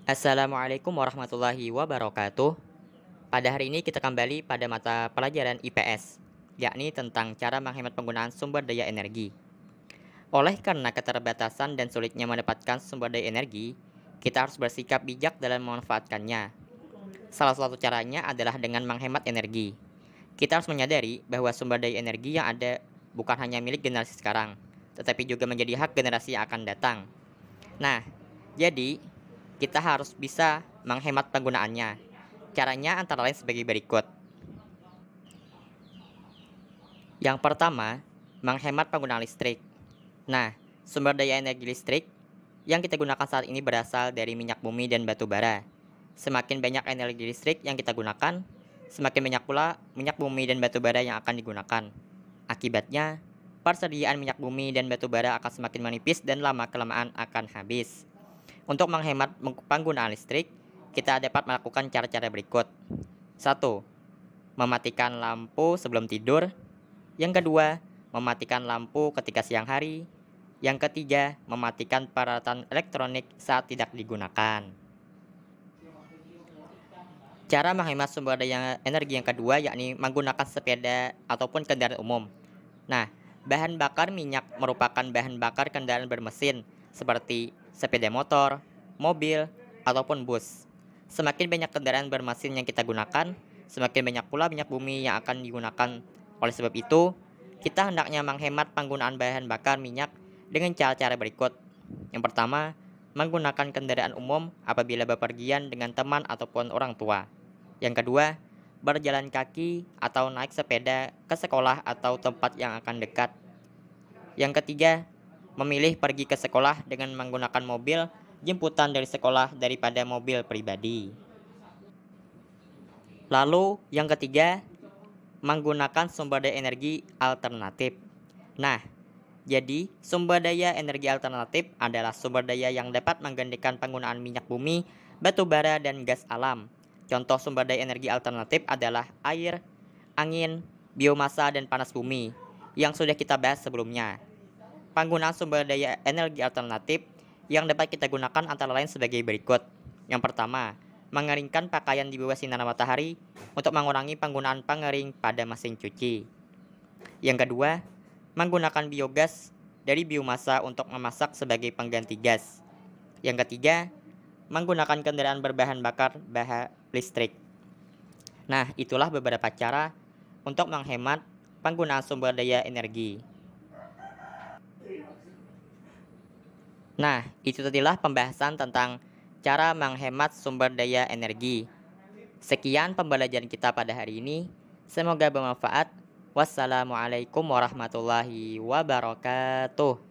Assalamualaikum warahmatullahi wabarakatuh. Pada hari ini kita kembali pada mata pelajaran IPS, yakni tentang cara menghemat penggunaan sumber daya energi. Oleh karena keterbatasan dan sulitnya mendapatkan sumber daya energi, kita harus bersikap bijak dalam memanfaatkannya. Salah satu caranya adalah dengan menghemat energi. Kita harus menyadari bahwa sumber daya energi yang ada bukan hanya milik generasi sekarang, tetapi juga menjadi hak generasi yang akan datang. Nah, jadi kita harus bisa menghemat penggunaannya. Caranya antara lain sebagai berikut. Yang pertama, menghemat penggunaan listrik. Nah, sumber daya energi listrik yang kita gunakan saat ini berasal dari minyak bumi dan batu bara. Semakin banyak energi listrik yang kita gunakan, semakin banyak pula minyak bumi dan batu bara yang akan digunakan. Akibatnya, persediaan minyak bumi dan batu bara akan semakin menipis dan lama-kelamaan akan habis. Untuk menghemat penggunaan listrik, kita dapat melakukan cara-cara berikut. 1. Mematikan lampu sebelum tidur. Yang kedua, mematikan lampu ketika siang hari. Yang ketiga, mematikan peralatan elektronik saat tidak digunakan. Cara menghemat sumber daya energi yang kedua yakni menggunakan sepeda ataupun kendaraan umum. Nah, bahan bakar minyak merupakan bahan bakar kendaraan bermesin seperti sepeda motor, mobil, ataupun bus. Semakin banyak kendaraan bermesin yang kita gunakan, semakin banyak pula minyak bumi yang akan digunakan. Oleh sebab itu, kita hendaknya menghemat penggunaan bahan bakar minyak dengan cara-cara berikut. Yang pertama, menggunakan kendaraan umum apabila bepergian dengan teman ataupun orang tua. Yang kedua, berjalan kaki atau naik sepeda ke sekolah atau tempat yang akan dekat. Yang ketiga, memilih pergi ke sekolah dengan menggunakan mobil jemputan dari sekolah daripada mobil pribadi. Lalu, yang ketiga, menggunakan sumber daya energi alternatif. Nah, jadi sumber daya energi alternatif adalah sumber daya yang dapat menggantikan penggunaan minyak bumi, batu bara, dan gas alam. Contoh sumber daya energi alternatif adalah air, angin, biomasa, dan panas bumi yang sudah kita bahas sebelumnya. Penggunaan sumber daya energi alternatif yang dapat kita gunakan antara lain sebagai berikut. Yang pertama, mengeringkan pakaian di bawah sinar matahari untuk mengurangi penggunaan pengering pada mesin cuci. Yang kedua, menggunakan biogas dari biomasa untuk memasak sebagai pengganti gas. Yang ketiga, menggunakan kendaraan berbahan bakar listrik. Nah, itulah beberapa cara untuk menghemat penggunaan sumber daya energi. Nah, itu tadilah pembahasan tentang cara menghemat sumber daya energi. Sekian pembelajaran kita pada hari ini. Semoga bermanfaat. Wassalamualaikum warahmatullahi wabarakatuh.